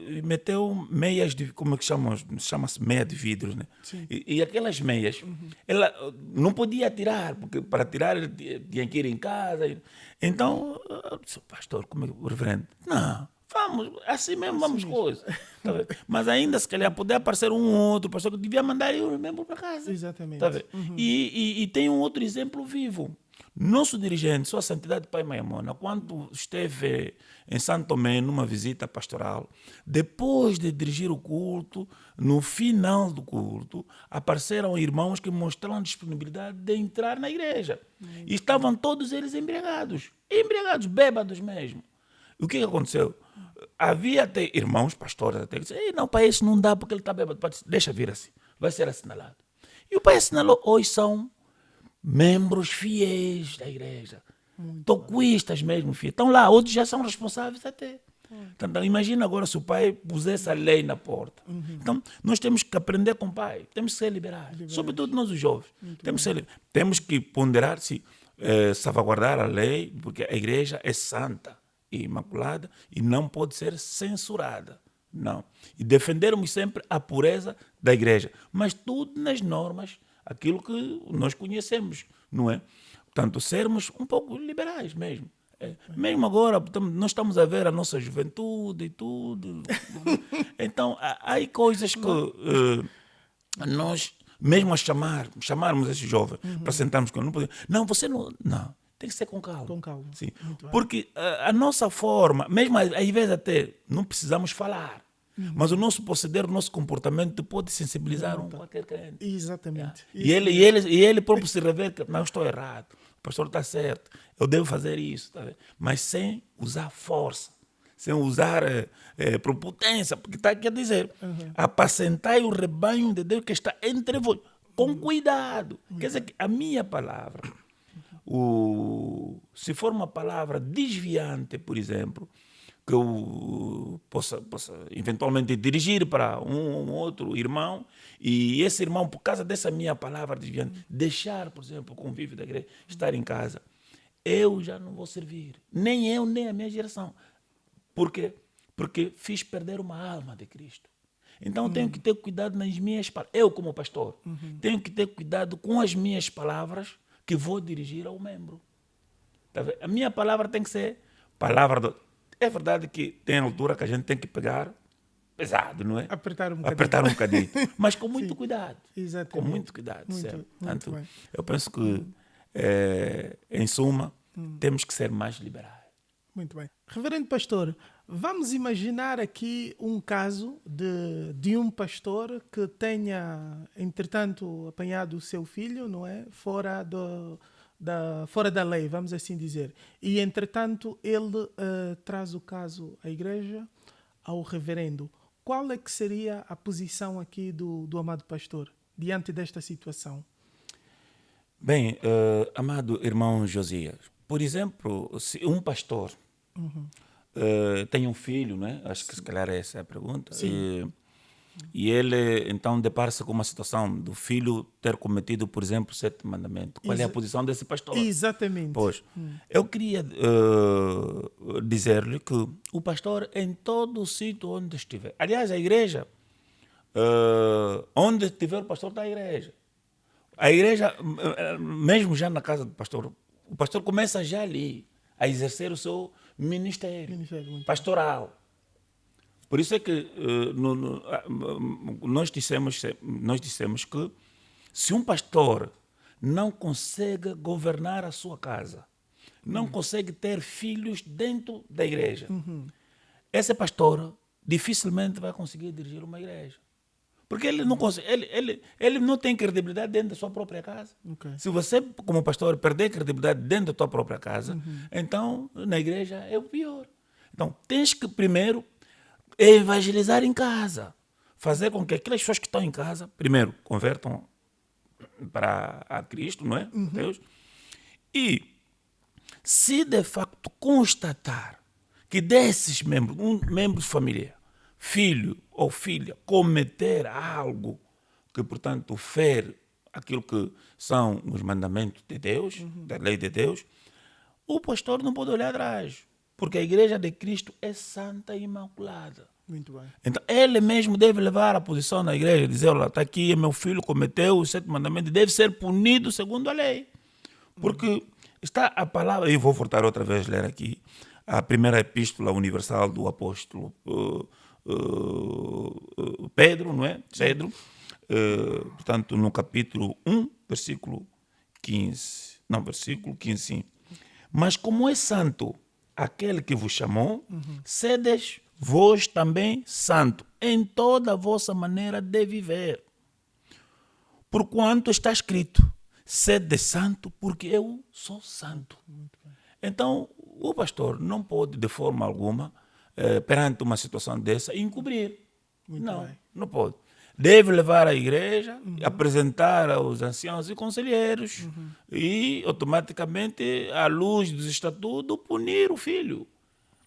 Speaker 2: e meteu meias de, como é que chama-se meia de vidro, né? E aquelas meias, ela não podia tirar, porque para tirar ele tinha que ir em casa. Então, eu disse: pastor, como é que o reverendo? Não. Vamos, assim mesmo vamos coisas. Tá, mas ainda, se calhar, poder aparecer um outro pastor que devia mandar eu mesmo para casa.
Speaker 1: Exatamente.
Speaker 2: Tá, e tem um outro exemplo vivo. Nosso dirigente, Sua Santidade Pai Mayamona, quando esteve em Santo Tomé, numa visita pastoral, depois de dirigir o culto, no final do culto, apareceram irmãos que mostraram disponibilidade de entrar na igreja. E estavam todos eles embriagados, bêbados mesmo. E o que aconteceu? Havia até irmãos, pastores, até que disseram: não, pai, esse não dá porque ele está bêbado. Deixa vir assim, vai ser assinalado. E o pai assinalou: hoje são membros fiéis da igreja, tocuistas mesmo, fiéis. Estão lá, outros já são responsáveis até. Então, imagina agora se o pai pusesse a lei na porta. Então, nós temos que aprender com o pai, temos que ser liberais, sobretudo nós os jovens. Temos que ponderar se salvaguardar a lei, porque a igreja é santa e imaculada e não pode ser censurada. Não. E defendermos sempre a pureza da igreja, mas tudo nas normas, aquilo que nós conhecemos, não é? Portanto, sermos um pouco liberais mesmo. Mesmo agora, nós estamos a ver a nossa juventude e tudo. Então, há coisas que nós, mesmo a chamarmos esses jovens para sentarmos com eles, não, você não... Tem que ser com calma.
Speaker 1: Com calma.
Speaker 2: Sim. Porque a nossa forma, mesmo às vezes até não precisamos falar. Mas o nosso proceder, o nosso comportamento pode sensibilizar qualquer crente.
Speaker 1: Exatamente.
Speaker 2: E ele próprio se revela que não, estou errado, o pastor está certo, eu devo fazer isso, tá vendo? Mas sem usar força, sem usar prepotência, porque está aqui a dizer, apacentai o rebanho de Deus que está entre vós, com cuidado. Quer dizer que a minha palavra, se for uma palavra desviante, por exemplo, que eu possa eventualmente dirigir para um outro irmão, e esse irmão, por causa dessa minha palavra desviante, deixar, por exemplo, o convívio da igreja, estar em casa, eu já não vou servir, nem eu, nem a minha geração. Por quê? Porque fiz perder uma alma de Cristo. Então tenho que ter cuidado nas minhas palavras. Eu, como pastor, tenho que ter cuidado com as minhas palavras que vou dirigir ao membro. Tá vendo? A minha palavra tem que ser palavra do... É verdade que tem altura que a gente tem que pegar pesado, não é?
Speaker 1: Apertar um bocadinho.
Speaker 2: Apertar um bocadinho. Mas com muito cuidado.
Speaker 1: Exatamente.
Speaker 2: Com muito cuidado.
Speaker 1: Muito
Speaker 2: Portanto,
Speaker 1: bem.
Speaker 2: eu penso que, em suma, temos que ser mais liberais.
Speaker 1: Muito bem. Reverendo pastor, vamos imaginar aqui um caso de um pastor que tenha, entretanto, apanhado o seu filho, não é? Fora da lei, vamos assim dizer. E, entretanto, ele traz o caso à igreja, ao reverendo. Qual é que seria a posição aqui do amado pastor diante desta situação?
Speaker 2: Bem, amado irmão Josias, por exemplo, se um pastor tem um filho, né? Acho que se calhar essa é a pergunta. E ele então depara-se com uma situação do filho ter cometido, por exemplo, o 7º mandamento. Qual é a posição desse pastor?
Speaker 1: Exatamente.
Speaker 2: Pois, eu queria dizer-lhe que o pastor, em todo o sítio onde estiver, aliás, a igreja, onde estiver o pastor, está a igreja. A igreja, mesmo já na casa do pastor, o pastor começa já ali a exercer o seu ministério pastoral. Por isso é que nós dissemos que se um pastor não consegue governar a sua casa, não consegue ter filhos dentro da igreja, esse pastor dificilmente vai conseguir dirigir uma igreja. Porque ele não consegue, ele não tem credibilidade dentro da sua própria casa.
Speaker 1: Okay.
Speaker 2: Se você, como pastor, perder credibilidade dentro da tua própria casa, então na igreja é o pior. Então, tens que primeiro evangelizar em casa. Fazer com que aquelas pessoas que estão em casa, primeiro, convertam para a Cristo, não é? Deus. E, se de facto constatar que desses membros, um membro de família, filho ou filha, cometer algo que, portanto, fere aquilo que são os mandamentos de Deus, da lei de Deus, o pastor não pode olhar atrás, porque a igreja de Cristo é santa e imaculada.
Speaker 1: Muito bem.
Speaker 2: Então, ele mesmo deve levar a posição na igreja, dizer, olha, está aqui, meu filho cometeu o 7º mandamento e deve ser punido segundo a lei. Porque está a palavra, e vou voltar outra vez a ler aqui, a primeira epístola universal do apóstolo Pedro, não é? Pedro, portanto, no capítulo 1, versículo 15. Não, versículo 15, sim. Mas como é santo aquele que vos chamou, sedes vós também santo em toda a vossa maneira de viver. Porquanto está escrito, sede santo porque eu sou santo. Então, o pastor não pode, de forma alguma, perante uma situação dessa, encobrir. Não pode. Deve levar à igreja, apresentar aos anciãos e conselheiros e, automaticamente, à luz dos estatutos, punir o filho.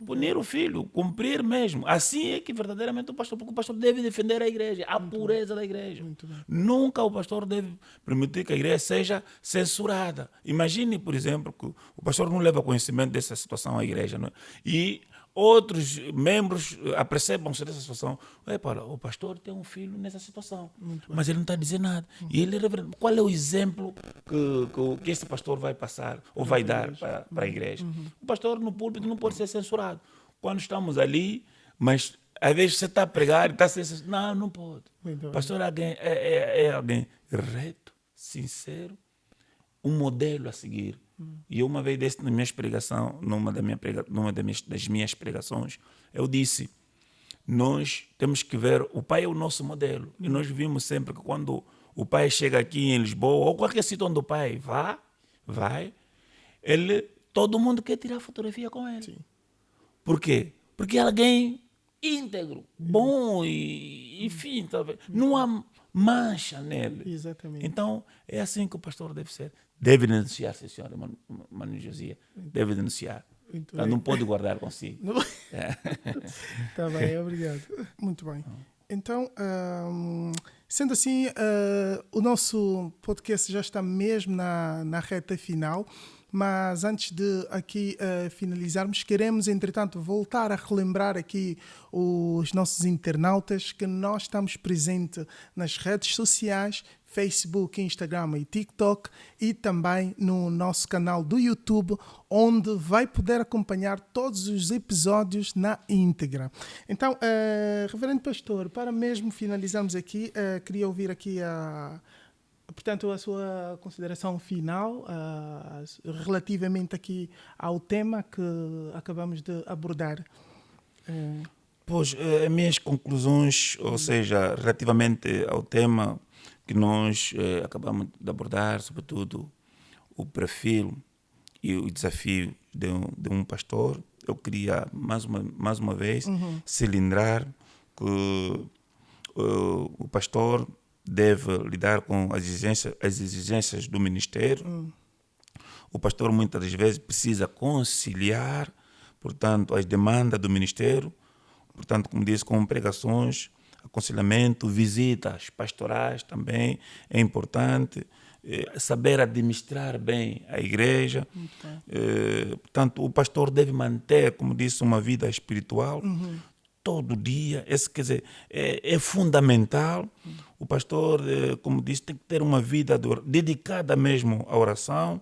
Speaker 2: Punir o filho, cumprir mesmo. Assim é que verdadeiramente o pastor, porque o pastor deve defender a igreja, a pureza da igreja. Nunca o pastor deve permitir que a igreja seja censurada. Imagine, por exemplo, que o pastor não leva conhecimento dessa situação à igreja, não é? E outros membros apercebam-se dessa situação. O pastor tem um filho nessa situação, mas ele não está dizendo nada. E ele, qual é o exemplo que esse pastor vai passar ou vai dar para a igreja? O pastor no púlpito não pode ser censurado. Quando estamos ali, mas às vezes você está a pregar e está a ser censurado. Não pode. O pastor é alguém reto, sincero, um modelo a seguir. E uma vez numa das minhas pregações, eu disse, nós temos que ver, o pai é o nosso modelo. E nós vimos sempre que quando o pai chega aqui em Lisboa, ou qualquer sítio onde o pai vai, todo mundo quer tirar fotografia com ele.
Speaker 1: Sim.
Speaker 2: Por quê? Porque é alguém íntegro, bom e enfim, não há mancha nele.
Speaker 1: Exatamente.
Speaker 2: Então, é assim que o pastor deve ser. Deve denunciar, sim, senhora Mano Josia. Deve denunciar.
Speaker 1: Muito
Speaker 2: Tá,
Speaker 1: bem.
Speaker 2: não pode guardar consigo.
Speaker 1: Está bem, obrigado. Muito bem. Então, sendo assim, o nosso podcast já está mesmo na reta final, mas antes de aqui finalizarmos, queremos, entretanto, voltar a relembrar aqui os nossos internautas que nós estamos presentes nas redes sociais, Facebook, Instagram e TikTok, e também no nosso canal do YouTube, onde vai poder acompanhar todos os episódios na íntegra. Então, Reverendo Pastor, para mesmo finalizarmos aqui, queria ouvir aqui portanto, a sua consideração final relativamente aqui ao tema que acabamos de abordar.
Speaker 2: Pois, as minhas conclusões, ou seja, relativamente ao tema que nós acabamos de abordar, sobretudo o perfil e o desafio de um pastor, eu queria mais uma vez cilindrar que o pastor deve lidar com as exigências do ministério. O pastor muitas das vezes precisa conciliar, portanto, as demandas do ministério, portanto, como disse, com pregações, aconselhamento, visitas pastorais também é importante, saber administrar bem a igreja. Portanto, o pastor deve manter, como disse, uma vida espiritual todo dia. Quer dizer, é fundamental. O pastor, como disse, tem que ter uma vida dedicada mesmo à oração.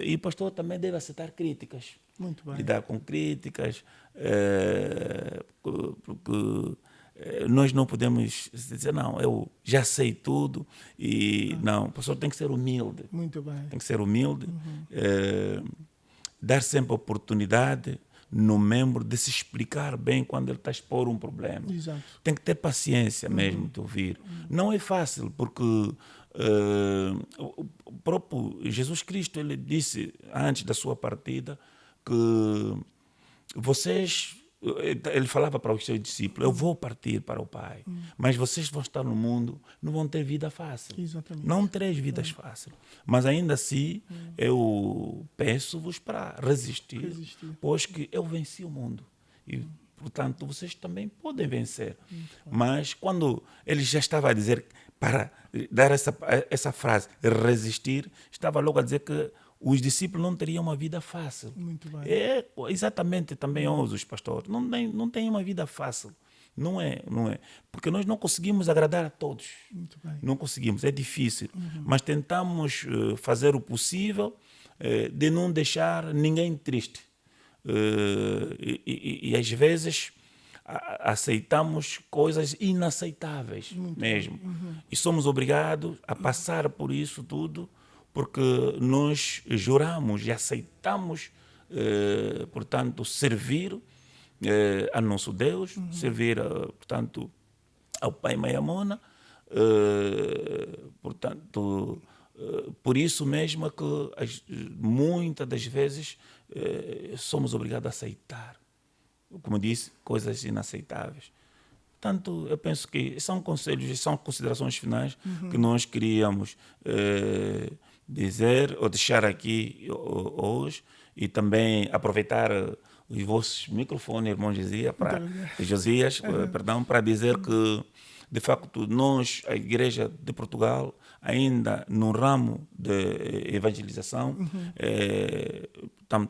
Speaker 2: E o pastor também deve aceitar críticas.
Speaker 1: Muito bem.
Speaker 2: Lidar com críticas, porque nós não podemos dizer, não, eu já sei tudo. E não, o pastor tem que ser humilde.
Speaker 1: Muito bem.
Speaker 2: Tem que ser humilde, dar sempre oportunidade no membro de se explicar bem quando ele está a expor um problema.
Speaker 1: Exato.
Speaker 2: Tem que ter paciência mesmo de ouvir. Não é fácil, porque o próprio Jesus Cristo, ele disse antes da sua partida que ele falava para os seus discípulos, eu vou partir para o Pai, mas vocês vão estar no mundo, não vão ter vida fácil.
Speaker 1: Exatamente.
Speaker 2: Não tereis vidas fáceis. Mas ainda assim, eu peço-vos para resistir, pois que eu venci o mundo. E, portanto, vocês também podem vencer. Mas quando ele já estava a dizer, para dar essa frase, resistir, estava logo a dizer que os discípulos não teriam uma vida fácil.
Speaker 1: Muito bem.
Speaker 2: É exatamente também os pastores. Não têm uma vida fácil. Não é. Porque nós não conseguimos agradar a todos.
Speaker 1: Muito bem.
Speaker 2: Não conseguimos, é difícil. Mas tentamos fazer o possível de não deixar ninguém triste. E às vezes aceitamos coisas inaceitáveis mesmo. E somos obrigados a passar por isso tudo, porque nós juramos e aceitamos, portanto, servir a nosso Deus, servir, portanto, ao Pai Maiamona, portanto, por isso mesmo é que muitas das vezes somos obrigados a aceitar, como disse, coisas inaceitáveis. Portanto, eu penso que são conselhos, são considerações finais que nós queríamos dizer ou deixar aqui hoje, e também aproveitar os vossos microfones, irmão Josias, para dizer que, de facto, nós, a Igreja de Portugal, ainda no ramo de evangelização,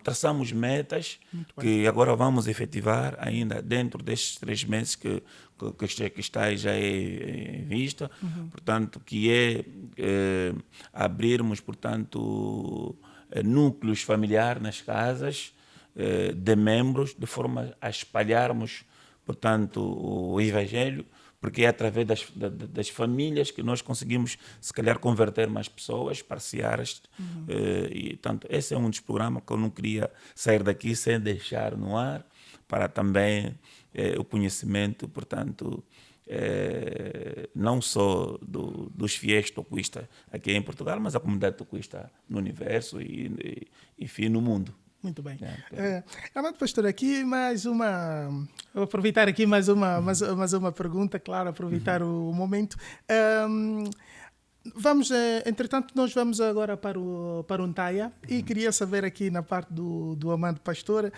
Speaker 2: traçamos metas que agora vamos efetivar ainda dentro destes 3 meses que está já em vista, portanto, que é abrirmos, portanto, núcleos familiares nas casas de membros, de forma a espalharmos, portanto, o Evangelho, porque é através das famílias que nós conseguimos, se calhar, converter mais pessoas parciais. E, portanto, esse é um dos programas que eu não queria sair daqui sem deixar no ar, para também o conhecimento, portanto, não só dos fiéis toquistas aqui em Portugal, mas a comunidade toquista no universo e enfim, no mundo.
Speaker 1: Muito bem. Amado pastor, aqui mais uma... Vou aproveitar aqui mais uma pergunta, claro, aproveitar o momento. Entretanto, nós vamos agora para o Ntaia e queria saber aqui na parte do amado pastor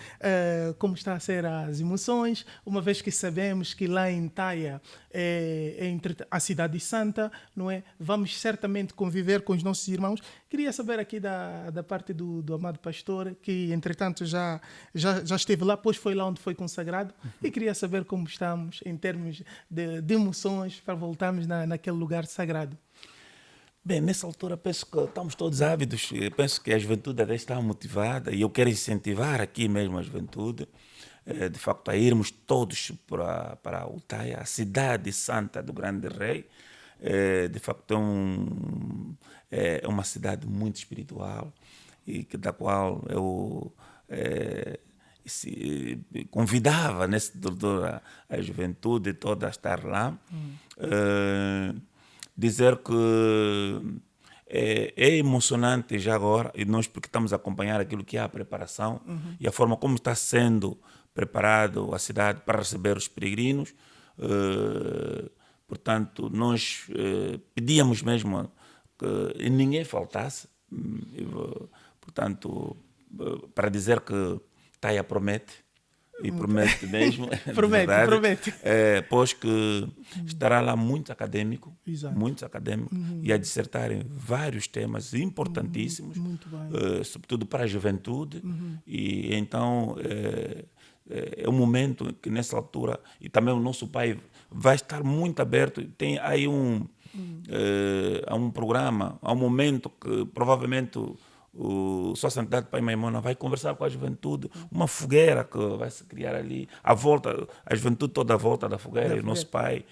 Speaker 1: como está a ser as emoções, uma vez que sabemos que lá em Ntaia é entre a cidade santa, não é? Vamos certamente conviver com os nossos irmãos. Queria saber aqui da parte do amado pastor, que entretanto já esteve lá, pois foi lá onde foi consagrado, e queria saber como estamos em termos de emoções para voltarmos naquele lugar sagrado.
Speaker 2: Bem, nessa altura penso que estamos todos ávidos, penso que a juventude até está motivada e eu quero incentivar aqui mesmo a juventude, de facto, a irmos todos para o Ntaia, a cidade santa do Grande Rei. De facto é uma cidade muito espiritual e da qual eu convidava a juventude toda a estar lá. Dizer que é emocionante já agora, e nós porque estamos a acompanhar aquilo que é a preparação e a forma como está sendo preparado a cidade para receber os peregrinos. Portanto, nós pedíamos mesmo que ninguém faltasse, portanto, para dizer que Ntaia promete, e promete mesmo,
Speaker 1: promete.
Speaker 2: Pois que estará lá muito acadêmico,
Speaker 1: Exato.
Speaker 2: E a dissertarem vários temas importantíssimos, sobretudo para a juventude. E então é um momento que nessa altura, e também o nosso pai vai estar muito aberto, tem aí há um programa, há um momento que provavelmente Sua Santidade Pai Maimona vai conversar com a juventude, uma fogueira que vai se criar ali, a juventude toda à volta da fogueira, e o nosso pai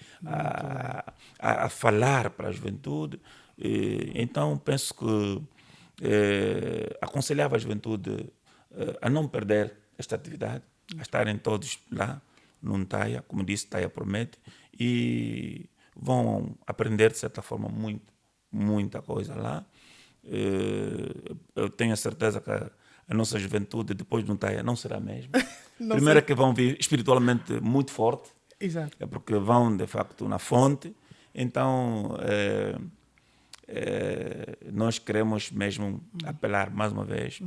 Speaker 2: a falar para a juventude. Então penso que aconselhava a juventude a não perder esta atividade, a estarem todos lá no Ntaia, como disse, Ntaia promete, e vão aprender de certa forma muita coisa lá. Eu tenho a certeza que a nossa juventude depois do Ntaia não será a mesma. Primeiro é que vão vir espiritualmente muito forte.
Speaker 1: Exato.
Speaker 2: É porque vão de facto na fonte. Então nós queremos mesmo apelar mais uma vez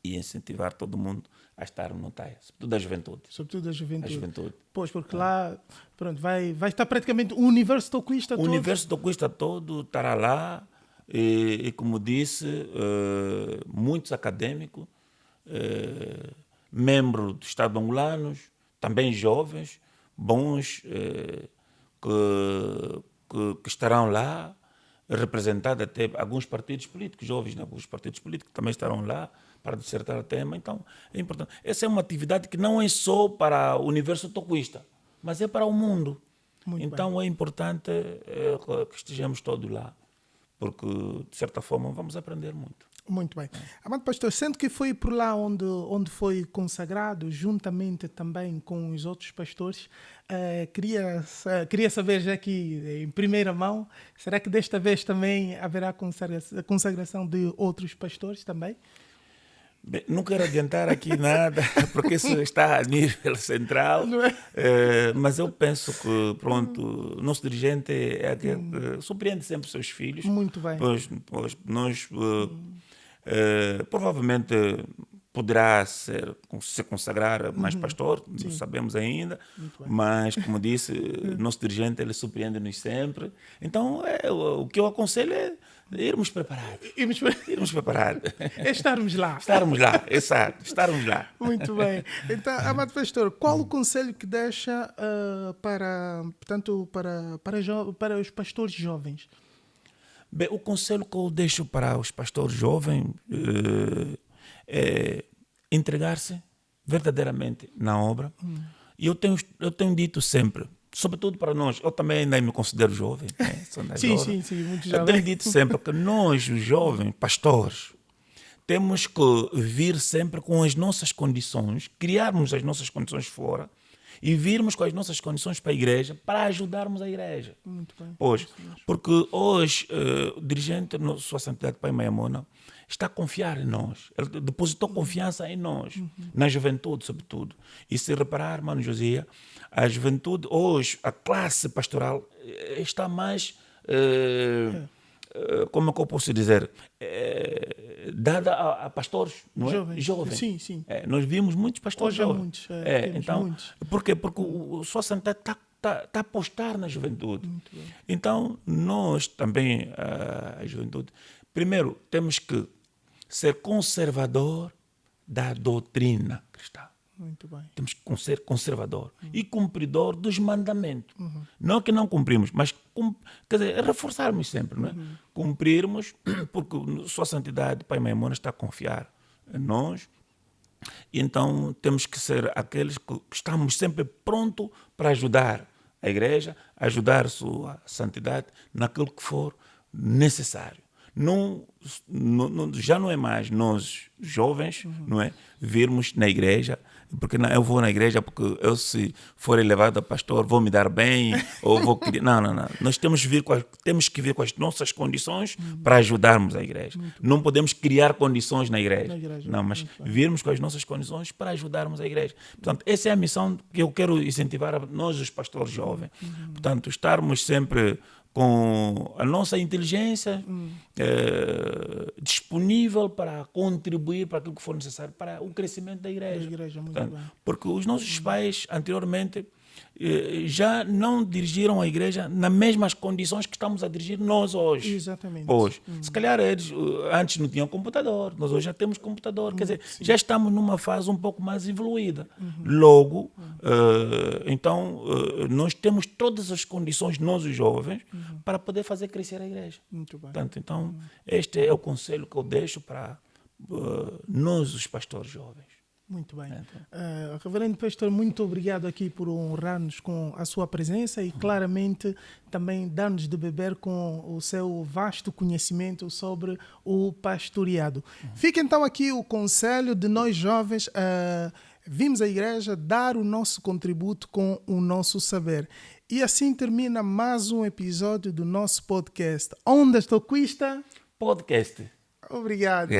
Speaker 2: e incentivar todo mundo a estar no Ntaia, sobretudo a juventude.
Speaker 1: Pois, porque lá pronto, vai estar praticamente o universo toquista todo.
Speaker 2: O universo toquista todo estará lá. E como disse, muitos acadêmicos, membros do Estado angolanos, também jovens, bons, que estarão lá, representados até alguns partidos políticos, jovens de alguns partidos políticos também estarão lá para dissertar o tema. Então, é importante. Essa é uma atividade que não é só para o universo toquista, mas é para o mundo. Então, é importante que estejamos todos lá, porque, de certa forma, vamos aprender muito.
Speaker 1: Muito bem. Amado pastor, sendo que foi por lá onde foi consagrado, juntamente também com os outros pastores, queria saber já aqui, em primeira mão, será que desta vez também haverá consagração de outros pastores também?
Speaker 2: Bem, não quero adiantar aqui nada, porque isso está a nível central, mas eu penso que, pronto, o nosso dirigente é aquele que surpreende sempre os seus filhos.
Speaker 1: Muito bem.
Speaker 2: Pois nós provavelmente poderá se consagrar mais pastor, não sabemos ainda, mas, como disse, o nosso dirigente, ele surpreende-nos sempre. Então, o que eu aconselho é irmos preparados. Irmos preparados.
Speaker 1: É estarmos lá.
Speaker 2: Estarmos lá, exato, estarmos lá.
Speaker 1: Muito bem. Então, amado pastor, qual o conselho que deixa para os pastores jovens?
Speaker 2: Bem, o conselho que eu deixo para os pastores jovens é entregar-se verdadeiramente na obra. E eu tenho dito sempre, sobretudo para nós, eu também ainda me considero jovem. Né?
Speaker 1: Sim, muito jovem.
Speaker 2: Eu tenho dito sempre que nós, os jovens pastores, temos que vir sempre com as nossas condições, criarmos as nossas condições fora e virmos com as nossas condições para a igreja para ajudarmos a igreja.
Speaker 1: Muito bem.
Speaker 2: Hoje, porque hoje o dirigente, Sua Santidade Pai Maimona, está a confiar em nós. Ele depositou confiança em nós, na juventude, sobretudo. E se reparar, Mano Josias, a juventude, hoje, a classe pastoral está mais, como é que eu posso dizer, dada a pastores, não é? Jovens.
Speaker 1: Sim, sim.
Speaker 2: Nós vimos muitos pastores
Speaker 1: Hoje há
Speaker 2: jovens.
Speaker 1: muitos.
Speaker 2: Então,
Speaker 1: muitos.
Speaker 2: por quê? Porque o Sua Santidade está a apostar na juventude. Então, nós também, a juventude, primeiro temos que ser conservador da doutrina cristã.
Speaker 1: Muito bem.
Speaker 2: Temos que ser conservador e cumpridor dos mandamentos. Não que não cumprimos, mas quer dizer, reforçarmos sempre, não é? Cumprirmos, porque Sua Santidade, Pai Maimona, está a confiar em nós. E então temos que ser aqueles que estamos sempre prontos para ajudar a igreja, ajudar Sua Santidade naquilo que for necessário. Já não é mais nós jovens, não é, virmos na igreja, porque eu vou na igreja porque eu, se for elevado a pastor, vou me dar bem, ou vou querer. Não. Nós temos que vir com as nossas condições para ajudarmos a igreja. Não podemos criar condições na igreja. Não, mas virmos com as nossas condições para ajudarmos a igreja. Portanto, essa é a missão que eu quero incentivar a nós, os pastores jovens. Portanto, estarmos sempre com a nossa inteligência disponível para contribuir para aquilo que for necessário para o crescimento da igreja. Portanto, porque os nossos pais, anteriormente, já não dirigiram a igreja nas mesmas condições que estamos a dirigir nós hoje.
Speaker 1: Exatamente.
Speaker 2: Hoje. Se calhar eles antes não tinham computador, nós hoje já temos computador. Quer dizer, já estamos numa fase um pouco mais evoluída. Logo, então, nós temos todas as condições, nós os jovens, para poder fazer crescer a igreja.
Speaker 1: Muito bem.
Speaker 2: Portanto, então, este é o conselho que eu deixo para nós, os pastores jovens.
Speaker 1: Muito bem. Reverendo Pastor, muito obrigado aqui por honrar-nos com a sua presença e claramente também dar-nos de beber com o seu vasto conhecimento sobre o pastoreado. Fica então aqui o conselho de nós jovens vimos à igreja dar o nosso contributo com o nosso saber. E assim termina mais um episódio do nosso podcast. Ondas Toquista
Speaker 2: Podcast.
Speaker 1: Obrigado.